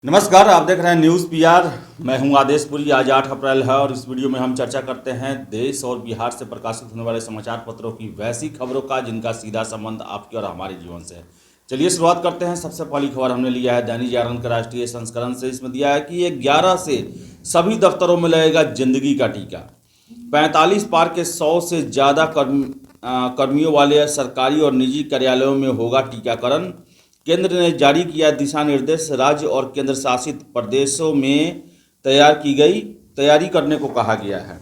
नमस्कार, आप देख रहे हैं न्यूज़ पीआर। मैं हूं आदेशपुरी। आज 8 अप्रैल है और इस वीडियो में हम चर्चा करते हैं देश और बिहार से प्रकाशित होने वाले समाचार पत्रों की वैसी खबरों का जिनका सीधा संबंध आपके और हमारे जीवन से है। चलिए शुरुआत करते हैं। सबसे पहली खबर हमने लिया है दैनिक जागरण का राष्ट्रीय संस्करण से। इसमें दिया है कि 11 से सभी दफ्तरों में लगेगा जिंदगी का टीका। 45 पार के 100 से ज़्यादा कर्मियों वाले सरकारी और निजी कार्यालयों में होगा टीकाकरण। केंद्र ने जारी किया दिशा निर्देश। राज्य और केंद्र शासित प्रदेशों में तैयारी करने को कहा गया है।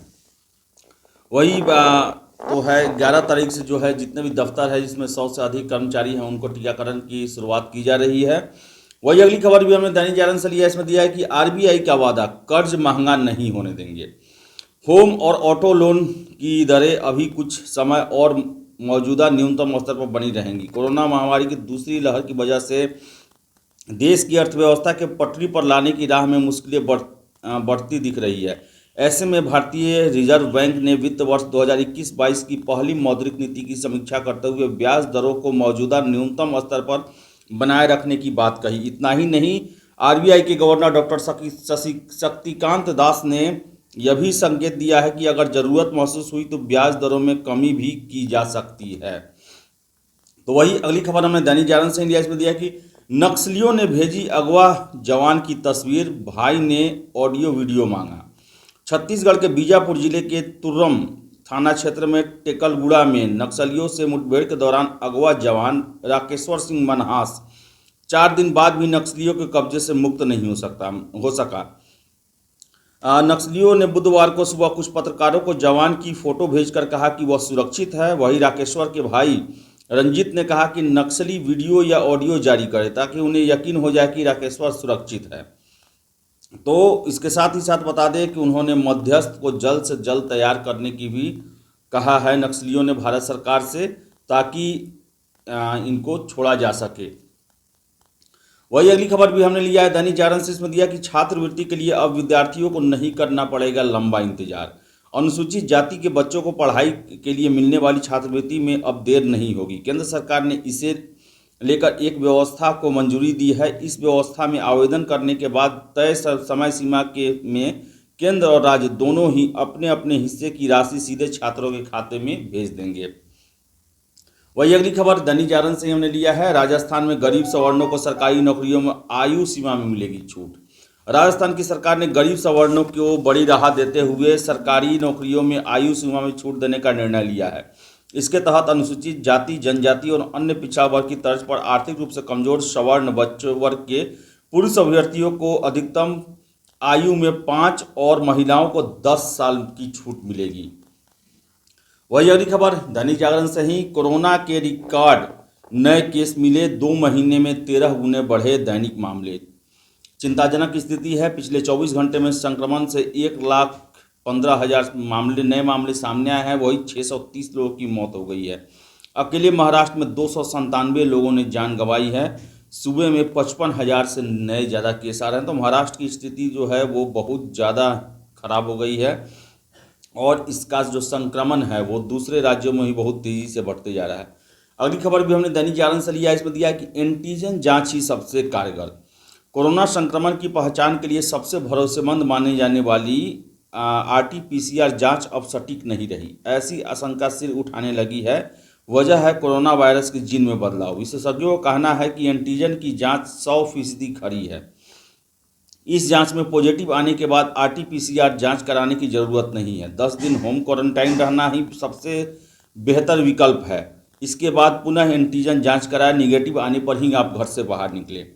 वही तो है 11 तारीख से जो है जितने भी दफ्तर है जिसमें 100 से अधिक कर्मचारी हैं उनको टीकाकरण की शुरुआत की जा रही है। वही अगली खबर भी हमने दैनिक जागरण से लिया है। इसमें दिया है कि आरबीआई का वादा, कर्ज महंगा नहीं होने देंगे। होम और ऑटो लोन की दरें अभी कुछ समय और मौजूदा न्यूनतम स्तर पर बनी रहेंगी। कोरोना महामारी की दूसरी लहर की वजह से देश की अर्थव्यवस्था के पटरी पर लाने की राह में मुश्किलें बढ़ती दिख रही है। ऐसे में भारतीय रिजर्व बैंक ने वित्त वर्ष 2021-22 की पहली मौद्रिक नीति की समीक्षा करते हुए ब्याज दरों को मौजूदा न्यूनतम स्तर पर बनाए रखने की बात कही। इतना ही नहीं, आरबीआई के गवर्नर डॉक्टर शक्तिकांत दास ने यह भी संकेत दिया है कि अगर जरूरत महसूस हुई तो ब्याज दरों में कमी भी की जा सकती है। तो वही अगली खबर हमने दैनिक जागरण से लिया। इसमें दिया कि नक्सलियों ने भेजी अगवा जवान की तस्वीर, भाई ने ऑडियो वीडियो मांगा। छत्तीसगढ़ के बीजापुर जिले के तुर्रम थाना क्षेत्र में टेकलगुड़ा में नक्सलियों से मुठभेड़ के दौरान अगवा जवान राकेश्वर सिंह मनहास 4 दिन बाद भी नक्सलियों के कब्जे से मुक्त नहीं हो सका। नक्सलियों ने बुधवार को सुबह कुछ पत्रकारों को जवान की फोटो भेजकर कहा कि वह सुरक्षित है। वहीं राकेश्वर के भाई रंजीत ने कहा कि नक्सली वीडियो या ऑडियो जारी करे ताकि उन्हें यकीन हो जाए कि राकेश्वर सुरक्षित है। तो इसके साथ ही साथ बता दें कि उन्होंने मध्यस्थ को जल्द से जल्द तैयार करने की भी कहा है नक्सलियों ने भारत सरकार से, ताकि इनको छोड़ा जा सके। वही अगली खबर भी हमने लिया है दैनिक जागरण से। इसमें दिया कि छात्रवृत्ति के लिए अब विद्यार्थियों को नहीं करना पड़ेगा लंबा इंतजार। अनुसूचित जाति के बच्चों को पढ़ाई के लिए मिलने वाली छात्रवृत्ति में अब देर नहीं होगी। केंद्र सरकार ने इसे लेकर एक व्यवस्था को मंजूरी दी है। इस व्यवस्था में आवेदन करने के बाद तय समय सीमा में केंद्र और राज्य दोनों ही अपने अपने हिस्से की राशि सीधे छात्रों के खाते में भेज देंगे। वही अगली खबर दैनिक जागरण से हमने लिया है। राजस्थान में गरीब सवर्णों को सरकारी नौकरियों में आयु सीमा में मिलेगी छूट। राजस्थान की सरकार ने गरीब सवर्णों को बड़ी राहत देते हुए सरकारी नौकरियों में आयु सीमा में छूट देने का निर्णय लिया है। इसके तहत अनुसूचित जाति, जनजाति और अन्य पिछड़ा वर्ग की तर्ज पर आर्थिक रूप से कमजोर सवर्ण बच्चों वर्ग के पुरुष अभ्यर्थियों को अधिकतम आयु में 5 और महिलाओं को 10 साल की छूट मिलेगी। वही अगली खबर दैनिक जागरण से ही। कोरोना के रिकॉर्ड नए केस मिले, 2 महीने में 13 गुने बढ़े दैनिक मामले। चिंताजनक स्थिति है। पिछले 24 घंटे में संक्रमण से 1,15,000 नए मामले सामने आए हैं। वही 630 लोगों की मौत हो गई है। अकेले महाराष्ट्र में 297 लोगों ने जान गंवाई है। सूबे में 55,000 से नए ज़्यादा केस आ रहे हैं। तो महाराष्ट्र की स्थिति जो है वो बहुत ज़्यादा खराब हो गई है और इसका जो संक्रमण है वो दूसरे राज्यों में भी बहुत तेज़ी से बढ़ते जा रहा है। अगली खबर भी हमने दैनिक जागरण से लिया है। इसमें दिया है कि एंटीजन जांच ही सबसे कारगर। कोरोना संक्रमण की पहचान के लिए सबसे भरोसेमंद माने जाने वाली आरटी-पीसीआर जांच अब सटीक नहीं रही। ऐसी आशंका सिर उठाने लगी है। वजह है कोरोना वायरस के जीन में बदलाव। विशेषज्ञों का कहना है कि एंटीजन की जाँच 100% खरी है। इस जांच में पॉजिटिव आने के बाद आरटी-पीसीआर जांच कराने की ज़रूरत नहीं है। 10 दिन होम क्वारंटाइन रहना ही सबसे बेहतर विकल्प है। इसके बाद पुनः एंटीजन जांच कराएं। निगेटिव आने पर ही आप घर से बाहर निकलें।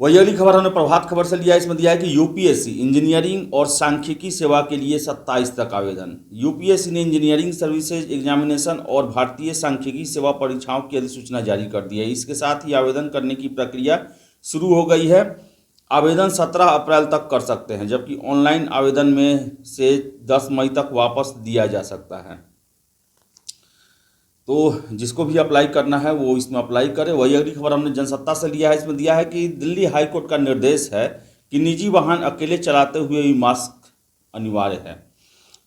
वही अगली खबर हमने प्रभात खबर से लिया। इसमें दिया है कि यूपीएससी इंजीनियरिंग और सांख्यिकी सेवा के लिए 27 तक आवेदन। यूपीएससी ने इंजीनियरिंग सर्विसेज एग्जामिनेशन और भारतीय सांख्यिकी सेवा परीक्षाओं की अधिसूचना जारी कर दी है। इसके साथ ही आवेदन करने की प्रक्रिया शुरू हो गई है। आवेदन 17 अप्रैल तक कर सकते हैं, जबकि ऑनलाइन आवेदन में से 10 मई तक वापस दिया जा सकता है। तो जिसको भी अप्लाई करना है वो इसमें अप्लाई करे। वही अगली खबर हमने जनसत्ता से लिया है। इसमें दिया है कि दिल्ली हाईकोर्ट का निर्देश है कि निजी वाहन अकेले चलाते हुए भी मास्क अनिवार्य है।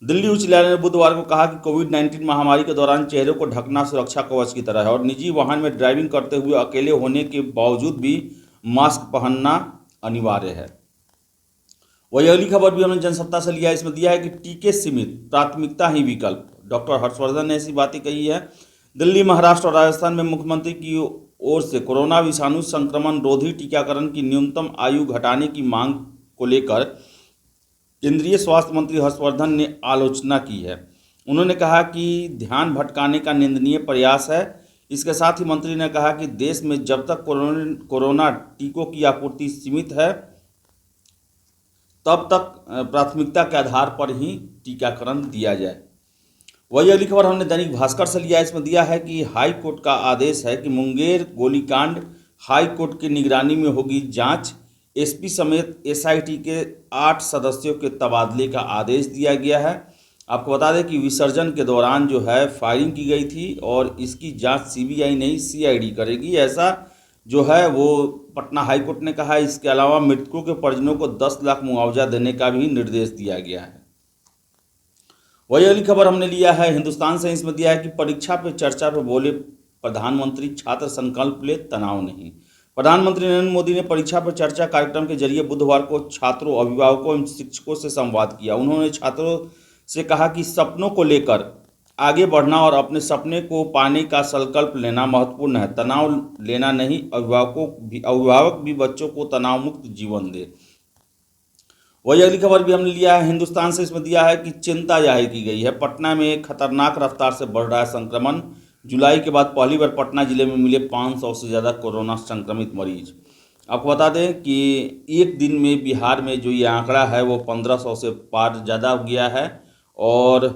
दिल्ली उच्च न्यायालय ने बुधवार को कहा कि कोविड-19 महामारी के दौरान चेहरे को ढकना सुरक्षा कवच की तरह है और निजी वाहन में ड्राइविंग करते हुए अकेले होने के बावजूद भी मास्क पहनना अनिवार्य है। वही अगली खबर भी हमने जनसत्ता से लिया है, इसमें दिया है कि टीके सीमित, प्राथमिकता ही विकल्प। डॉक्टर हर्षवर्धन ने ऐसी बातें कही है। दिल्ली, महाराष्ट्र और राजस्थान में मुख्यमंत्री की ओर से कोरोना विषाणु संक्रमण रोधी टीकाकरण की न्यूनतम आयु घटाने की मांग को लेकर केंद्रीय स्वास्थ्य मंत्री हर्षवर्धन ने आलोचना की है। उन्होंने कहा कि ध्यान भटकाने का निंदनीय प्रयास है। इसके साथ ही मंत्री ने कहा कि देश में जब तक कोरोना टीकों की आपूर्ति सीमित है तब तक प्राथमिकता के आधार पर ही टीकाकरण दिया जाए। वही अगली खबर हमने दैनिक भास्कर से लिया है, इसमें दिया है कि हाई कोर्ट का आदेश है कि मुंगेर गोलीकांड हाई कोर्ट की निगरानी में होगी जांच। एसपी समेत एसआईटी के 8 सदस्यों के तबादले का आदेश दिया गया है। आपको बता दें कि विसर्जन के दौरान जो है फायरिंग की गई थी और इसकी जांच सीबीआई नहीं सीआईडी करेगी, ऐसा जो है वो पटना हाई कोर्ट ने कहा है। इसके अलावा मृतकों के परिजनों को 10 लाख मुआवजा देने का भी निर्देश दिया गया है। वही अगली खबर हमने लिया है हिंदुस्तान से, इसमें दिया है कि परीक्षा पे चर्चा पे बोले प्रधानमंत्री, छात्र संकल्प ले, तनाव नहीं। प्रधानमंत्री नरेंद्र मोदी ने परीक्षा पर चर्चा कार्यक्रम के जरिए बुधवार को छात्रों, अभिभावकों एवं शिक्षकों से संवाद किया। उन्होंने छात्रों से कहा कि सपनों को लेकर आगे बढ़ना और अपने सपने को पाने का संकल्प लेना महत्वपूर्ण है, तनाव लेना नहीं। अभिभावक भी बच्चों को तनाव मुक्त जीवन दे। वही अगली खबर भी हमने लिया है हिंदुस्तान से, इसमें दिया है कि चिंता जाहिर की गई है। पटना में खतरनाक रफ्तार से बढ़ रहा है संक्रमण। जुलाई के बाद पहली बार पटना जिले में मिले 500 से ज़्यादा कोरोना संक्रमित मरीज। आपको बता दें कि एक दिन में बिहार में जो ये आंकड़ा है वो 1500 से पार ज़्यादा हो गया है और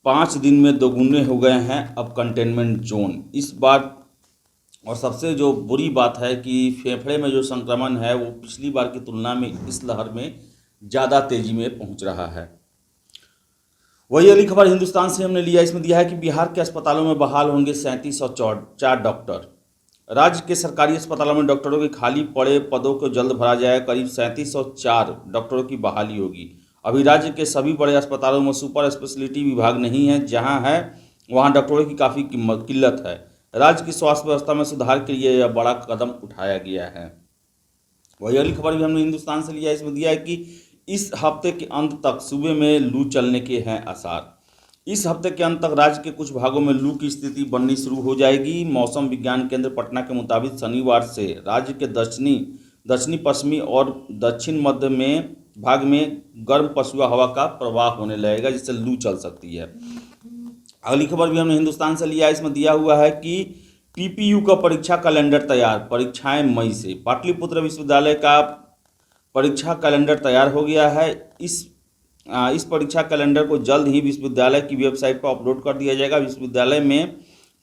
5 दिन में दोगुने हो गए हैं अब कंटेनमेंट जोन इस बार। और सबसे जो बुरी बात है कि फेफड़े में जो संक्रमण है वो पिछली बार की तुलना में इस लहर में ज़्यादा तेजी में पहुंच रहा है। वही अगली खबर हिंदुस्तान से हमने लिया, इसमें दिया है कि बिहार के अस्पतालों में बहाल होंगे 3704 डॉक्टर। राज्य के सरकारी अस्पतालों में डॉक्टरों के खाली पड़े पदों को जल्द भरा जाए। करीब 3704 डॉक्टरों की बहाली होगी। अभी राज्य के सभी बड़े अस्पतालों में सुपर स्पेशलिटी विभाग नहीं है, जहां है वहां डॉक्टरों की काफ़ी किल्लत है। राज्य की स्वास्थ्य व्यवस्था में सुधार के लिए यह बड़ा कदम उठाया गया है। वही अगली खबर भी हमने हिंदुस्तान से लिया, इसमें दिया है कि इस हफ्ते के अंत तक सूबे में लू चलने के हैं आसार। इस हफ्ते के अंत तक राज्य के कुछ भागों में लू की स्थिति बननी शुरू हो जाएगी। मौसम विज्ञान केंद्र पटना के मुताबिक शनिवार से राज्य के दक्षिणी पश्चिमी और दक्षिण मध्य में भाग में गर्म पछुआ हवा का प्रवाह होने लगेगा, जिससे लू चल सकती है। अगली खबर भी हमने हिंदुस्तान से लिया है, इसमें दिया हुआ है कि पीपीयू का परीक्षा कैलेंडर तैयार, परीक्षाएं मई से। पाटलिपुत्र विश्वविद्यालय का परीक्षा कैलेंडर तैयार हो गया है। इस परीक्षा कैलेंडर को जल्द ही विश्वविद्यालय की वेबसाइट पर अपलोड कर दिया जाएगा। विश्वविद्यालय में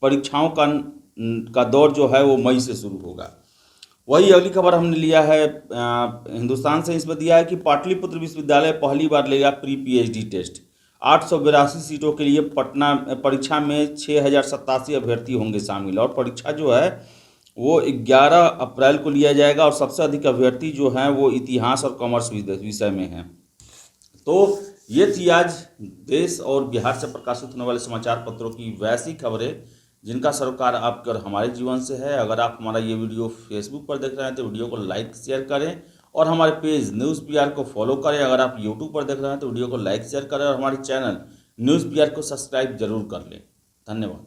परीक्षाओं का दौर जो है वो मई से शुरू होगा। वही अगली खबर हमने लिया है हिंदुस्तान से, इसमें दिया है कि पाटलिपुत्र विश्वविद्यालय पहली बार लेगा प्री पीएचडी टेस्ट। 882 सीटों के लिए पटना परीक्षा में 6087 अभ्यर्थी होंगे शामिल और परीक्षा जो है वो 11 अप्रैल को लिया जाएगा और सबसे अधिक अभ्यर्थी जो हैं वो इतिहास और कॉमर्स विषय में हैं। तो ये थी आज देश और बिहार से प्रकाशित होने वाले समाचार पत्रों की वैसी खबरें जिनका सरोकार आपके और हमारे जीवन से है। अगर आप हमारा ये वीडियो फेसबुक पर देख रहे हैं तो वीडियो को लाइक शेयर करें और हमारे पेज न्यूज़ पीआर को फॉलो करें। अगर आप यूट्यूब पर देख रहे हैं तो वीडियो को लाइक शेयर करें और हमारे चैनल न्यूज़ पीआर को सब्सक्राइब जरूर कर लें। धन्यवाद।